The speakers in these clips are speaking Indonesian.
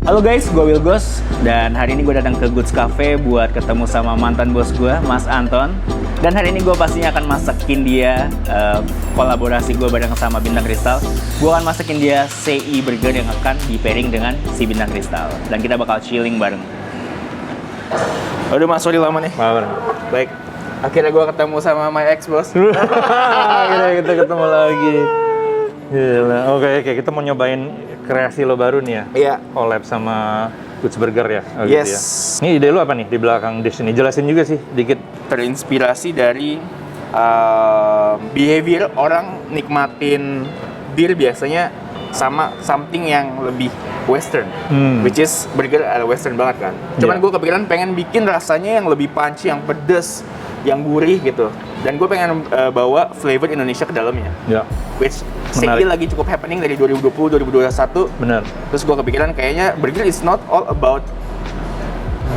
Halo guys, gue Wilgos dan hari ini gue datang ke Goods Cafe buat ketemu sama mantan bos gue, Mas Anton. Dan hari ini gue pastinya akan masakin dia kolaborasi gue bareng sama Bintang Kristal. Gue akan masakin dia CI Burger yang akan di-pairing dengan si Bintang Kristal. Dan kita bakal chilling bareng. Udah Mas, sorry lama nih. Baik, akhirnya gue ketemu sama my ex bos. Akhirnya kita ketemu lagi. Gila. Oke, kita mau nyobain kreasi lo baru nih ya? Iya. Collab sama Goods Burger ya? Oh, Yes. gitu ya. Ini ide lo apa nih di belakang dish ini? Jelasin juga sih, dikit. Terinspirasi dari behavior orang nikmatin bir biasanya sama something yang lebih western, which is burger western banget kan. Cuman Yeah. gue kepikiran pengen bikin rasanya yang lebih punchy, yang pedes, yang gurih gitu. Dan gue pengen bawa flavor Indonesia ke dalamnya. Ya, Which Menarik. CI lagi cukup happening dari 2020-2021. benar. Terus gue kepikiran kayaknya burger is not all about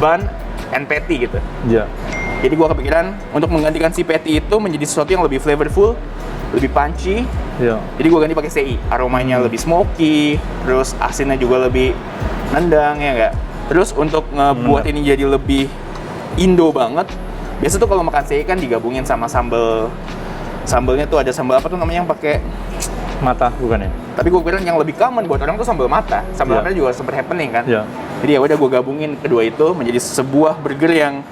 bun and patty gitu. Ya, Jadi gue kepikiran untuk menggantikan si patty itu menjadi sesuatu yang lebih flavorful, lebih punchy. ya. Jadi gue ganti pakai CI. Aromanya lebih smoky, terus asinnya juga lebih nendang ya enggak. Terus untuk ngebuat ini jadi lebih Indo banget. Biasa tuh kalau makan CI kan digabungin sama sambelnya tuh ada sambal apa tuh namanya yang pakai. Mata bukan ya? Tapi gue kira yang lebih common buat orang tuh sambal mata. Sambal Iya. mata juga sempat happening kan. Ya. Jadi ya udah gue gabungin kedua itu menjadi sebuah burger yang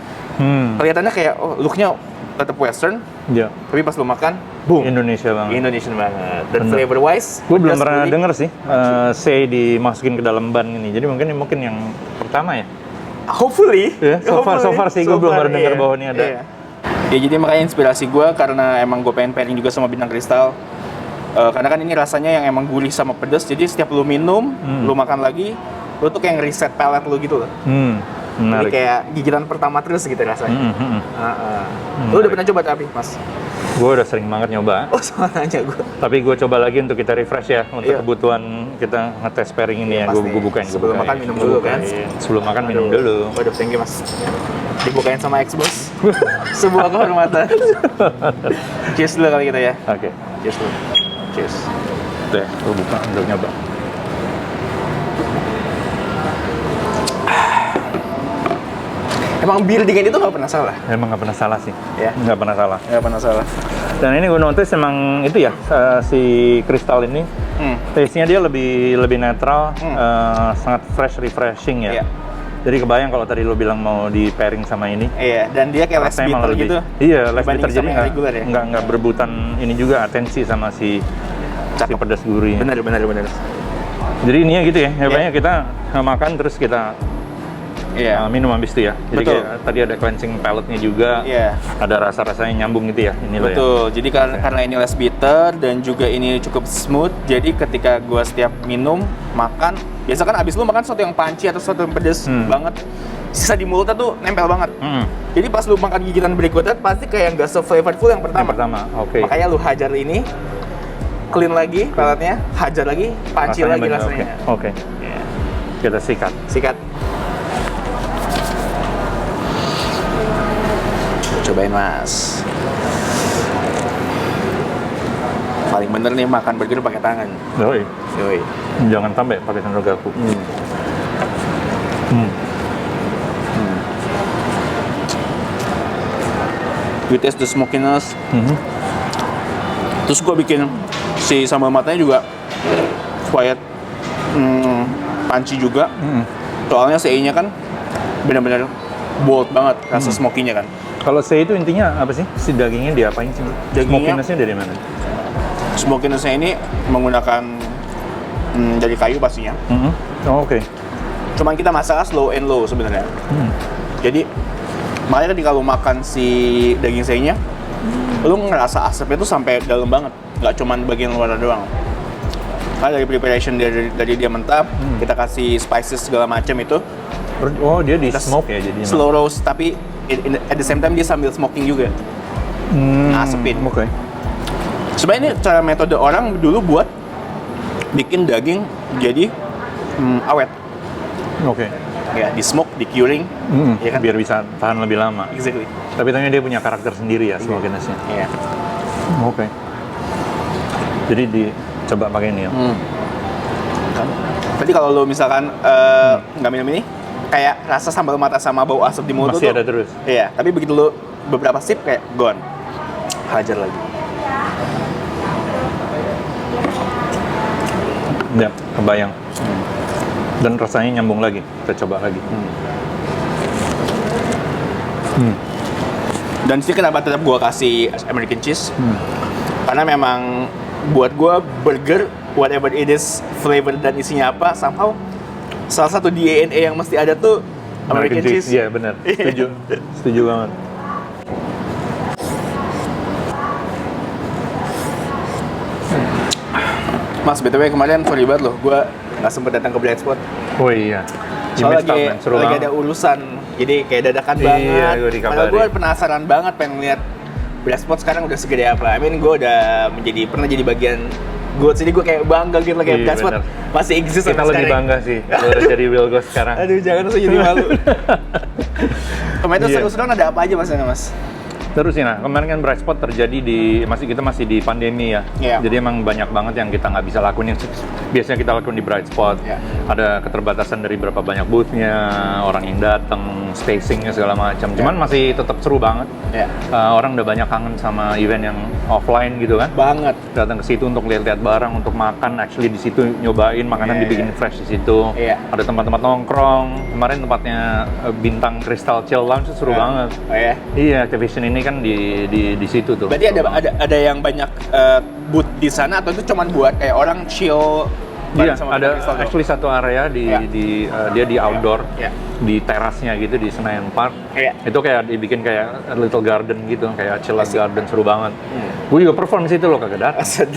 kelihatannya kayak looknya tetap western, Ya. tapi pas lo makan, boom, Indonesia banget. Indonesian banget. Dan Bener. flavor wise, Gue belum pernah denger sih say dimasukin ke dalam ban ini. Jadi mungkin yang pertama ya. Hopefully, Ya, so far sih gue belum pernah dengar bahwa ini ada. Iya. Ya jadi makanya inspirasi gue karena emang gue pengen pairing juga sama Bintang Kristal. Karena kan ini rasanya yang emang gurih sama pedas. Jadi setiap lu minum, lu makan lagi, lu tuh kayak nge-reset palate lu gitu loh. Jadi Menarik. kayak gigitan pertama terus gitu rasanya. Lu udah pernah coba tapi Mas? Gue udah sering banget nyoba. Oh sama nanya gue. Tapi gue coba lagi untuk kita refresh ya, untuk Iya. kebutuhan kita ngetes pairing ini ya. Pasti. Gue bukain. Sebelum makan minum dulu kan? Sebelum makan minum dulu. Waduh, thank you Mas. Dibukain sama ex bos. Sebuah kehormatan. Cheers dulu kali kita ya. Oke. Cheers dulu. Cheers. Deh, gue buka untuk nyoba. Emang bir dingin itu nggak pernah salah? Emang nggak pernah salah sih. Ya. Nggak pernah salah. Nggak pernah salah. Dan ini gue notice emang itu ya, si kristal ini, taste-nya dia lebih netral, sangat fresh, refreshing ya. Iya. Jadi kebayang kalau tadi lo bilang mau di pairing sama ini. Iya, dan dia kayak less rasanya malah bitter gitu. Iya, less dibanding bitter. sama Jadi yang regular ya. nggak berebutan ini juga atensi sama si pedas gurih. Benar. Jadi ini ya gitu ya, Iya. banyak kita makan terus kita Iya. minum habis itu ya. Jadi Betul. kayak tadi ada cleansing palate-nya juga. Iya. Ada rasa-rasanya nyambung gitu ya. Ini loh ya. Betul. Jadi karena ini less bitter dan juga ini cukup smooth, jadi ketika gua setiap minum, makan, biasa kan abis lu makan sesuatu yang punchy atau sesuatu yang pedes banget, sisa di mulutnya tuh nempel banget. Jadi pas lu makan gigitan berikutnya pasti kayak nggak se-flavorful yang pertama. Yang pertama, oke. Makanya lu hajar ini, clean lagi palate-nya, hajar lagi, punchy lagi bener, rasanya. Oke. Iya. Kita sikat. Sikat. Cobain Mas. Paling bener nih makan burger pakai tangan. Yoi. Yoi. Jangan sampai pakai sendok garpu. You taste the smokiness. Terus gue bikin si sambal matanya juga supaya punchy juga. Soalnya CI-nya kan benar-benar bold banget rasa smoky-nya kan. Kalau C itu intinya apa sih? Si dagingnya diapain sih? Dagingnya- Smokiness-nya dari mana? Smokiness-nya ini menggunakan dari kayu pastinya. Oh, oke. Cuman kita masak slow and low sebenarnya. Jadi makanya ketika lu makan si daging sei-nya, lu ngerasa asapnya tuh sampai dalam banget, nggak cuman bagian luar doang. Karena dari preparation dari dia mentah, kita kasih spices segala macam itu Oh, dia di Kita smoke ya jadinya. slow roast, tapi at the same time dia sambil smoking juga. Asepin. Oke. Sebenarnya ini cara metode orang dulu buat bikin daging jadi awet. Oke. Ya, di smoke, di curing, ya kan? Biar bisa tahan lebih lama. Exactly. Tapi ternyata dia punya karakter sendiri ya smokiness-nya. Iya. Oke. Jadi dicoba pakai ini ya. Berarti kalau lo misalkan nggak minum ini, kayak rasa sambal mata sama bau asap di mulut Masih tuh ada terus. Iya, tapi begitu lo beberapa sip kayak gone. Hajar lagi. Ya, kebayang. Dan rasanya nyambung lagi. Kita coba lagi. Dan sih kenapa tetap gue kasih American cheese? Karena memang buat gue burger, whatever it is, flavor dan isinya apa, somehow salah satu DNA yang mesti ada tuh American cheese. Iya benar, setuju. Setuju banget. Mas, BTW kemarin sorry banget loh, gue nggak sempet datang ke Blind Spot. Oh iya. Soalnya lagi ada urusan, jadi kayak dadakan banget. Iya, gue dikabarin. Padahal gue penasaran banget pengen lihat Blind Spot sekarang udah segede apa. I mean, gue udah pernah jadi bagian gue, jadi gue kayak bangga gitu lah, kayak Iya, Blind Spot bener. masih eksis Kita sampai lebih sekarang. bangga sih kalau udah jadi Will Ghost sekarang. Aduh, jangan usah jadi malu. Kemarin tuh Iya. seru-seruan ada apa aja mas? Terus ya, nah kemarin kan Bright Spot terjadi kita masih di pandemi ya. Iya. Jadi emang banyak banget yang kita nggak bisa lakuin yang biasanya kita lakuin di Bright Spot. Iya. Ada keterbatasan dari berapa banyak booth-nya, orang yang datang, spacing-nya segala macam. Cuman masih tetap seru banget. Iya. Orang udah banyak kangen sama event yang offline gitu kan. Banget. Datang ke situ untuk lihat-lihat barang, untuk makan, actually di situ nyobain makanan Iya, dibikin iya. fresh di situ. Iya. Ada tempat-tempat nongkrong. Kemarin tempatnya Bintang Crystal Chill Lounge seru banget. Oh ya. Iya, Activision ini kan di situ tuh. Berarti ada yang banyak booth di sana atau itu cuman buat kayak orang chill? Iya, bareng sama ada Crystal Talk? actually satu area Iya. dia di outdoor, Iya. di terasnya gitu di Senayan Park. Iya. Itu kayak dibikin kayak little garden gitu, kayak chill out garden, seru banget. Gue juga perform di situ loh, kagak datang. Aset.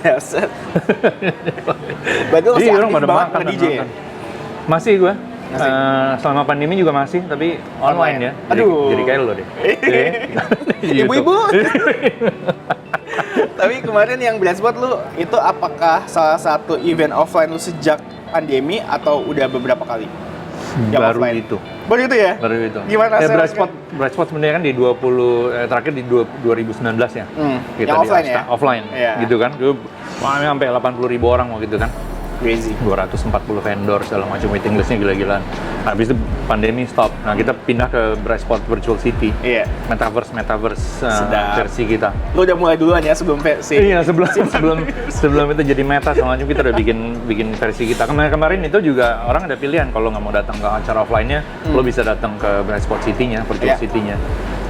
Berarti lo masih Iya, orang aktif pada banget makan dan nge-DJ ya? nonton. Masih gue. Masih? Selama pandemi juga masih, tapi online ya. Aduh. Jadi kayak lo deh. Ibu-ibu. Tapi kemarin yang Blind Spot lu itu apakah salah satu event offline lu sejak pandemi atau udah beberapa kali? Yang Baru offline? itu. Baru itu ya? Baru itu. Gimana Ya, rasanya? Bright Spot sebenarnya kan di 20 terakhir di 2019 ya. Kita yang di offline Asta, ya? offline Iya. gitu kan. Dulu sampai 80.000 orang waktu itu kan. Crazy. 240 vendor segala macam, waiting listnya gila-gilaan. Nah, habis itu pandemi stop. Nah, kita pindah ke Bright Spot Virtual City. Iya. Metaverse Sedap. versi kita. Lu udah mulai duluan ya sebelum versi. Iya, sebelum itu jadi meta segala macam, kita udah bikin versi kita. Kemarin itu juga orang ada pilihan, kalau nggak mau datang ke acara offline-nya, lo bisa datang ke Bright Spot City-nya, Virtual Iya. City-nya.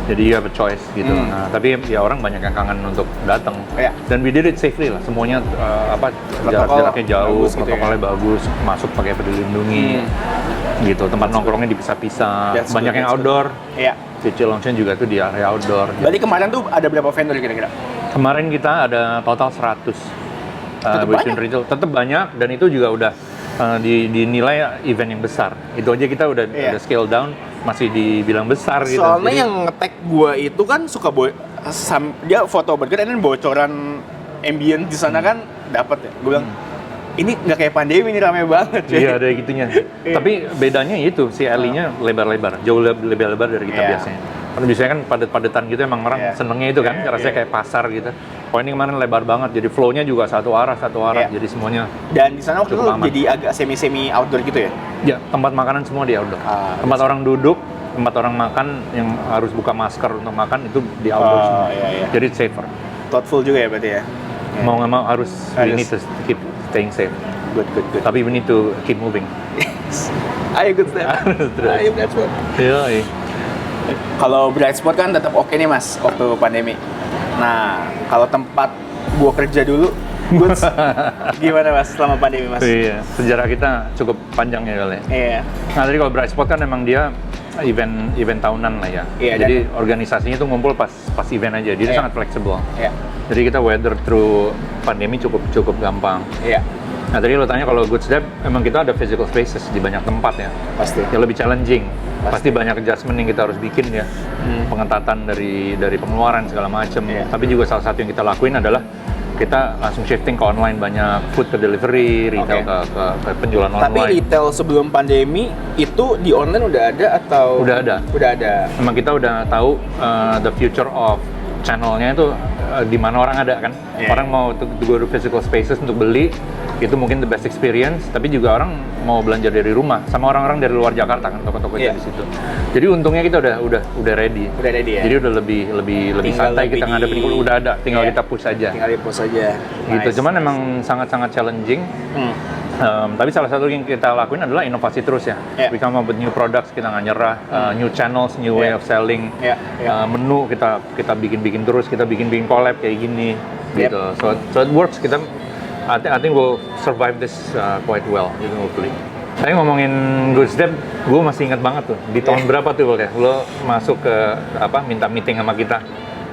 Jadi you have a choice gitu. Nah, tapi ya orang banyak yang kangen untuk datang. Iya. Dan we did it safely lah. Semuanya Protokol jaraknya jauh, bagus gitu protokolnya bagus, masuk pakai peduli lindungi. Gitu. Tempat nongkrongnya dipisah-pisah. That's Banyak good, yang that's outdoor. Iya. Kecil lounge juga tuh di area outdoor. Berarti kemarin tuh ada berapa vendor kira-kira? Kemarin kita ada total 100 Tetep Within banyak. Retail. Tetap banyak, dan itu juga udah dinilai event yang besar. Itu aja kita udah scale down, masih dibilang besar gitu. Soalnya Jadi, yang nge-tag gua itu kan suka dia foto burger dan bocoran ambient di sana kan dapat ya. Gua bilang ini nggak kayak pandemi, ini rame banget. cuy." iya ada gitunya. Tapi bedanya itu si alley-nya lebar-lebar, jauh lebih lebar dari kita Iya. biasanya. Karena biasanya kan padat-padatan gitu, emang orang Iya. senengnya itu kan, Iya, rasanya iya. kayak pasar gitu. Oh ini kemarin lebar banget, jadi flow-nya juga satu arah, Iya. jadi semuanya. Dan di sana waktu itu Cukup aman. jadi agak semi outdoor gitu ya? Ya, tempat makanan semua di outdoor. Tempat orang duduk, tempat orang makan yang harus buka masker untuk makan itu di outdoor Oh, semua. iya, iya. Jadi safer. Thoughtful juga ya berarti ya? Mau nggak mau harus, we Harus. need to keep staying safe. Good. Tapi we need to keep moving. Ayo good step. Terus. Ayo Bright Spot. Iya. Kalau Bright Spot kan tetap oke nih mas waktu pandemi. Nah, kalau tempat gua kerja dulu, Goods, gimana mas selama pandemi mas? Iya, sejarah kita cukup panjang ya kali ya. Iya. Nah, tadi kalau Bright Spot kan memang dia event tahunan lah ya. Iya, Jadi organisasinya tuh ngumpul pas event aja. Dia Iya. sangat fleksibel. Iya. Jadi kita weather through pandemi cukup gampang. Iya. Nah, tadi lo tanya kalau Goods Dev, emang kita ada physical spaces di banyak tempat ya. Pasti. Yang lebih challenging. Pasti banyak adjustment yang kita harus bikin ya. Pengetatan dari pengeluaran segala macam. Iya. Tapi juga salah satu yang kita lakuin adalah kita langsung shifting ke online, banyak food ke delivery, retail Oke. ke penjualan Tapi online. retail sebelum pandemi itu di online udah ada atau? Udah ada. Udah ada. Memang kita udah tahu the future of channelnya itu di mana orang ada kan. Iya. Orang mau to go to physical spaces untuk beli, itu mungkin the best experience, tapi juga orang mau belanja dari rumah sama orang-orang dari luar Jakarta kan toko-toko Iya. di situ. Jadi untungnya kita udah ready. Udah ready ya. Jadi udah lebih Tinggal santai lebih kita ngadepin, udah ada, tinggal Iya. kita push aja. Tinggal di post aja. Gitu. Nice. Cuman emang sangat-sangat challenging. Tapi salah satu yang kita lakuin adalah inovasi terus ya. Yeah. We come up with new products, kita nggak nyerah, new channels, new way Yeah. of selling, Yeah, yeah. menu kita bikin terus, kita bikin collab kayak gini, Yep. gitu. So it works. I think we'll survive this quite well, gitu, hopefully. Saya ngomongin Good Step, gue masih ingat banget tuh. Di tahun berapa tuh, Bol, ya? Lo masuk ke minta meeting sama kita?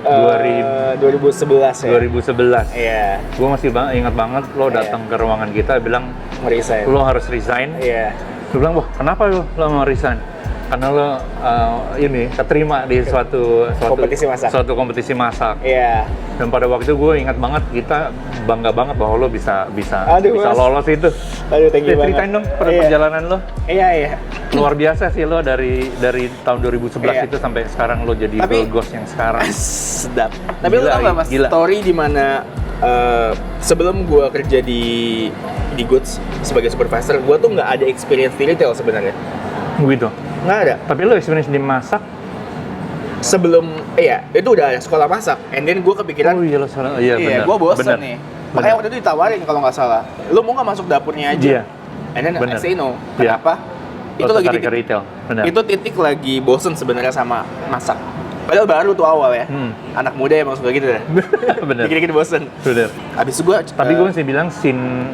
2011 ya. 2011. Iya. Gue masih ingat banget lo datang ke ruangan kita bilang Meresign. lo harus resign. Iya. Gue bilang, wah kenapa lo mau resign? Karena lo keterima di suatu kompetisi masak. Iya. Dan pada waktu itu gue ingat banget, kita bangga banget bahwa lo bisa Aduh, Mas. lolos itu. Aduh, thank you banget. Ceritain dong Iya. perjalanan lo. Iya. Luar biasa sih lo dari tahun 2011 Iya. itu sampai sekarang lo jadi Girl Ghost yang sekarang. Sedap. Tapi lo Gila, tau gak Mas, gila. story di mana sebelum gue kerja di Goods sebagai supervisor, gue tuh nggak ada experience di retail sebenarnya. Gitu. Nggak ada. Tapi lo experience di masak. Sebelum, itu udah ada sekolah masak. And then gue kepikiran, Oh iya lo salah. Iya benar. gue bosen Benar. nih. Makanya waktu itu ditawarin kalau nggak salah, lo mau nggak masuk dapurnya aja? Iya. And then Benar. I say no. Iya. Kenapa? Lo Itu lagi tertarik ke titik, retail. Benar. itu titik lagi bosen sebenarnya sama masak. Padahal baru tuh awal ya. Anak muda emang suka gitu dah. Benar. Dikit-dikit bosen. Benar. Habis itu gue, Tapi gue masih bilang scene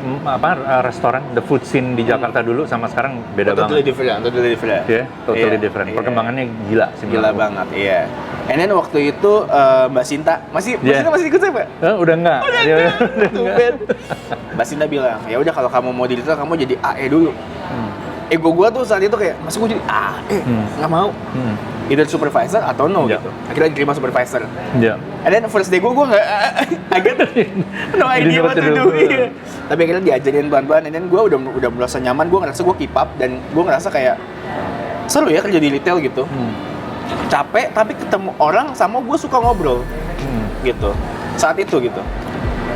restoran, the food scene di Jakarta dulu sama sekarang beda totally banget. different. Ya, totally Iya, different. iya. Perkembangannya gila sih. Gila menurut gue. banget, iya. And then waktu itu Mbak Sinta Mbak Yeah. Sinta masih ikut saya, Pak? Udah enggak. Iya, udah enggak. Tumben. Mbak Sinta bilang, ya udah kalau kamu mau di retail kamu jadi AE dulu. Ego gue tuh saat itu kayak, masa gue jadi AE? Nggak mau. Either supervisor atau no Iya. gitu. Akhirnya diterima supervisor. Iya. And then first day gue nggak, agak no idea what to do. Iya. Tapi akhirnya diajarin pelan-pelan, and then gue udah merasa nyaman, gue ngerasa gue keep up, dan gue ngerasa kayak seru ya kerja di retail gitu. Capek, tapi ketemu orang sama gue suka ngobrol gitu. Saat itu gitu.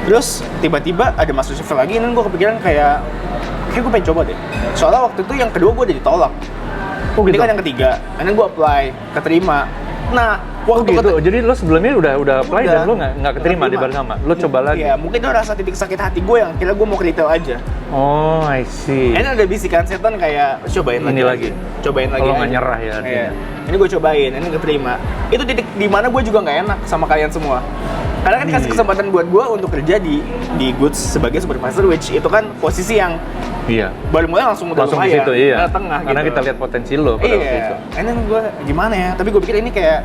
Terus tiba-tiba ada masuk shift lagi, dan gue kepikiran kayak gue pengen coba deh. Soalnya waktu itu yang kedua gue udah ditolak. Oh, Ini gitu? kan yang ketiga, and then gue apply, keterima. Nah, Oh waktu gitu. Jadi lo sebelumnya udah apply Udah. dan lo nggak keterima di Barsama. Lo coba lagi. Iya, mungkin itu rasa titik sakit hati gue yang kira gue mau ke retail aja. Oh, I see. Ini ada bisikan setan kayak cobain Ini lagi. Cobain lagi. Kalau nggak aja. nyerah ya artinya. Iya. Ini gue cobain, ini keterima. Itu titik di mana gue juga nggak enak sama kalian semua. Karena kan kasih kesempatan buat gue untuk kerja di Goods sebagai supervisor, which itu kan posisi yang Iya. baru mulai langsung udah Langsung di lumayan, situ, iya. ke tengah Karena gitu. kita lihat potensi lo pada waktu itu. Iya. And then gue gimana ya? Tapi gue pikir ini kayak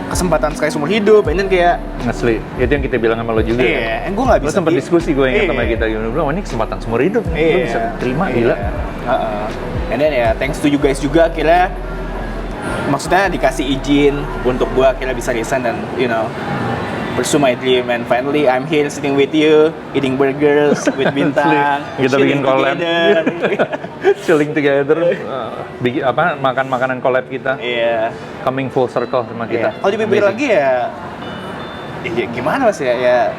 kesempatan sekali seumur hidup. And then kayak Ngesli. Itu yang kita bilang sama lo juga. iya. Kan? And gue nggak Lo bisa. sempat diskusi gue ingat sama Iya. kita gitu. Bilang, oh ini kesempatan seumur hidup. Lo bisa terima, gila. And then ya, thanks to you guys juga akhirnya, maksudnya dikasih izin untuk gua akhirnya bisa resign dan pursue my dream, and finally I'm here sitting with you eating burgers with Bintang. Kita bikin chilling collab. together. Chilling together. Bikin makan makanan collab kita. Iya. Coming full circle sama kita. Kalau dipikir Amazing. lagi ya gimana Mas ya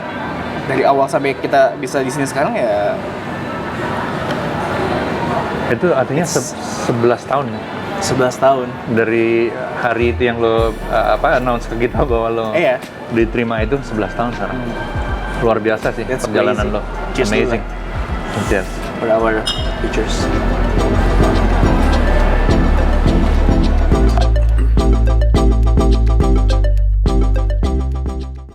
dari awal sampai kita bisa di sini sekarang ya. Itu artinya 11 tahun ya? 11 tahun. Dari hari itu yang lo announce ke kita bahwa lo Iya. diterima itu 11 tahun sekarang. Luar biasa sih That's perjalanan crazy. lo. Cheers dulu Amazing. Cheers. For our pictures.